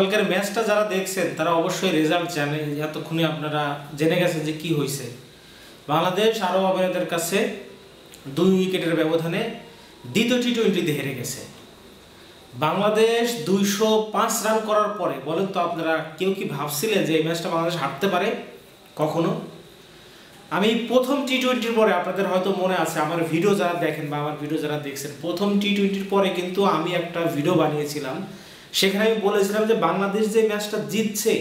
কালকের ম্যাচটা যারা দেখছেন তারা অবশ্যই রেজাল্ট জানে, এতক্ষণে আপনারা জেনে গেছেন যে কি হয়েছে। বাংলাদেশ আরব আমিরাতের কাছে 2 উইকেটের ব্যবধানে দ্বিতীয় টি-20তে হেরে গেছে। বাংলাদেশ 205 রান করার পরে বলেন তো আপনারা কেউ কি ভাবছিলেন যে এই ম্যাচটা বাংলাদেশ হারতে পারে? কখনো। আমি প্রথম টি-20র পরে আপনাদের হয়তো মনে আছে, আমার ভিডিও যারা দেখেন বা আমার ভিডিও যারা দেখছেন, প্রথম টি-20র পরে কিন্তু আমি একটা ভিডিও বানিয়েছিলাম। সেখানে আমি বলেছিলাম যে বাংলাদেশ যে ম্যাচটা জিতছে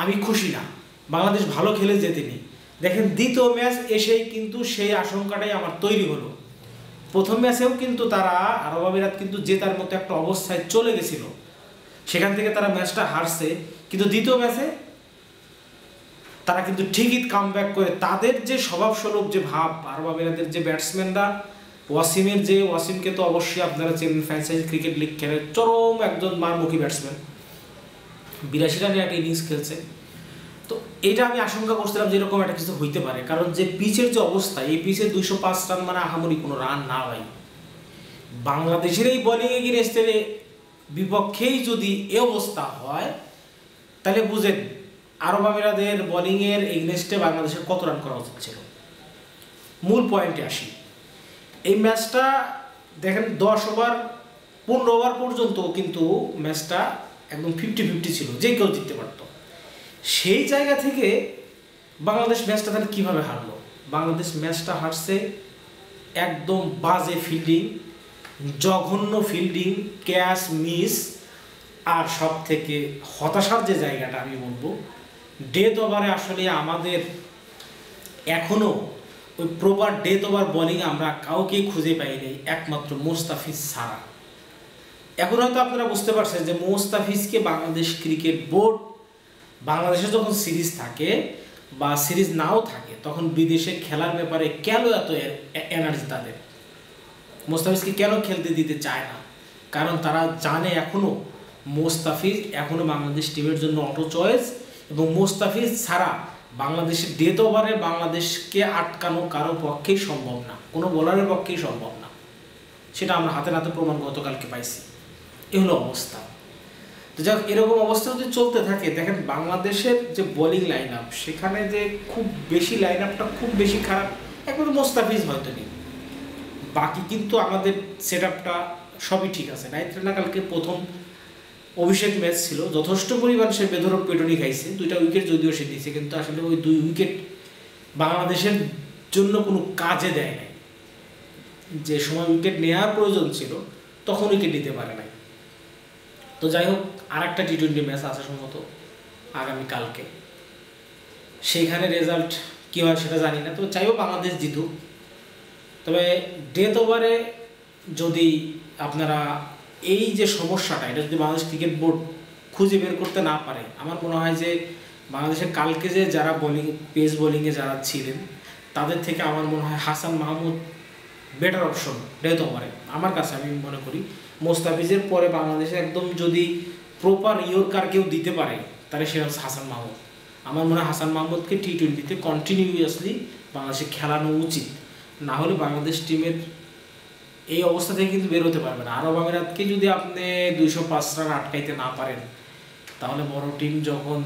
আমি খুশি না, বাংলাদেশ ভালো খেলে জেতেনি। দেখেন দ্বিতীয় ম্যাচ এসেই কিন্তু সেই আশঙ্কাটাই আমার তৈরি হলো। প্রথম ম্যাচেও কিন্তু তারা আরব আমিরাত কিন্তু জেতার মতো একটা অবস্থায় চলে গেছিল, সেখান থেকে তারা ম্যাচটা হারছে। কিন্তু দ্বিতীয় ম্যাচে তারা কিন্তু ঠিকই কামব্যাক করে তাদের যে স্বভাবস্বরূপ যে ভাব, আরব আমিরাতের যে ব্যাটসম্যানরা, ওয়াসিমকে তো অবশ্যই আপনারা চেনেন, ফ্র্যাঞ্চাইজি ক্রিকেট লিগ খেলে চরম একজন মারমুখী ব্যাটসম্যান, 82 রানের একটা ইনিংস খেলছে। তো এটা আমি আশঙ্কা করছিলাম যে এরকম একটা কিছু হইতে পারে, কারণ যে পিচের যে অবস্থা, এই পিচে 205 রান মানে আহামরি কোনো রান না ভাই। বাংলাদেশের এই বোলিং এগেইনস্টের বিপক্ষেই যদি এ অবস্থা হয় তাহলে বুঝেন আরব আমিরাতের বোলিংয়ের এগেইনস্টে বাংলাদেশের কত রান করা উচিত ছিল। মূল পয়েন্টে আসি। এই ম্যাচটা দেখেন 10 ওভার 15 ওভার পর্যন্ত কিন্তু ম্যাচটা একদম 50-50 ছিল, যে কেউ জিততে পারত। সেই জায়গা থেকে বাংলাদেশ ম্যাচটা তাহলে কীভাবে হারলো? বাংলাদেশ ম্যাচটা হারছে একদম বাজে ফিল্ডিং, জঘন্য ফিল্ডিং, ক্যাচ মিস, আর সব থেকে হতাশার যে জায়গাটা আমি বলবো, ডেথ ওভারে আসলে আমাদের এখনও ওই প্রপার ডেথ ওভার বোলিং আমরা কাউকেই খুঁজে পাইনি, একমাত্র মোস্তাফিজ ছাড়া। এখন হয়তো আপনারা বুঝতে পারছেন যে মোস্তাফিজকে বাংলাদেশ ক্রিকেট বোর্ড, বাংলাদেশে যখন সিরিজ থাকে বা সিরিজ নাও থাকে তখন বিদেশে খেলার ব্যাপারে কেন এত এনার্জি তাদের, মোস্তাফিজকে কেন খেলতে দিতে চায় না? কারণ তারা জানে মোস্তাফিজ এখনও বাংলাদেশ টিমের জন্য অটো চয়েস, এবং মোস্তাফিজ ছাড়া বাংলাদেশের ডেথ ওভারে বাংলাদেশকে আটকানো কারো পক্ষেই সম্ভব না, কোনো বোলারের পক্ষেই সম্ভব না। সেটা আমরা হাতে নাতে প্রমাণ গতকালকে পাইছি। এ হলো অবস্থা। তো যাক, এরকম অবস্থা যদি চলতে থাকে, দেখেন বাংলাদেশের যে বোলিং লাইন আপ, সেখানে যে খুব বেশি লাইন আপটা খুব বেশি খারাপ একমাত্র মোস্তাফিজ হয়তো নেই, বাকি কিন্তু আমাদের সেট আপটা সবই ঠিক আছে। নাইট্রেনা কালকে প্রথম অভিষেক ম্যাচ ছিল, যথেষ্ট পরিমাণ সে বেধরক পেটনি খাইছে, 2টা উইকেট যদিও সে দিয়েছে, কিন্তু আসলে ওই 2 উইকেট বাংলাদেশের জন্য কোনো কাজে দেয় নাই। যে সময় উইকেট নেওয়ার প্রয়োজন ছিল তখন উইকেট নিতে পারে নাই। তো যাই হোক, আর একটা টি-20 ম্যাচ আছে সম্ভবত আগামীকালকে, সেইখানে রেজাল্ট কী হয় সেটা জানি না। তো চাইও বাংলাদেশ জিতুক, তবে ডেথ ওভারে যদি আপনারা এই যে সমস্যাটা, এটা যদি বাংলাদেশ ক্রিকেট বোর্ড খুঁজে বের করতে না পারে, আমার মনে হয় যে বাংলাদেশের কালকে যে যারা পেস বোলিংয়ে যারা ছিলেন তাদের থেকে আমার মনে হয় Hasan Mahmud better option death ওভারে। আমার কাছে আমি মনে করি মোস্তাফিজের পরে বাংলাদেশে একদম যদি প্রপার ইয়র্কার কেউ দিতে পারে তাহলে সেটা হচ্ছে হাসান মাহমুদ। আমার মনে হয় হাসান মাহমুদকে টি-20তে কন্টিনিউয়াসলি বাংলাদেশে খেলানো উচিত, না হলে বাংলাদেশ টিমের এই অবস্থা থেকে কিন্তু বের হতে পারবে না। আরব আমিরাতকে যদি আপনি 205 রান আটকাইতে না পারেন, তাহলে বড় টিম যখন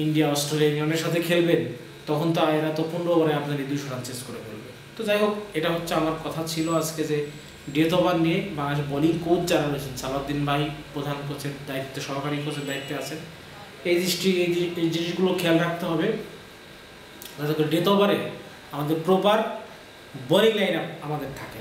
ইন্ডিয়া, অস্ট্রেলিয়া, ইংল্যান্ডের সাথে খেলবেন, তখন তো এরা তো 15 ওভারে আপনার 200 রান চেস করে ফেলবে। তো যাই হোক, এটা হচ্ছে আমার কথা ছিল আজকে, যে ডেথ ওভার নিয়ে বাংলাদেশ বোলিং কোচ যারা রয়েছেন, সালাউদ্দিন ভাই প্রধান কোচের দায়িত্বে, সহকারী কোচের দায়িত্বে আছেন, এই জিনিসগুলো খেয়াল রাখতে হবে যাতে ডেথ ওভারে আমাদের প্রপার বোলিং লাইন আপ আমাদের থাকে।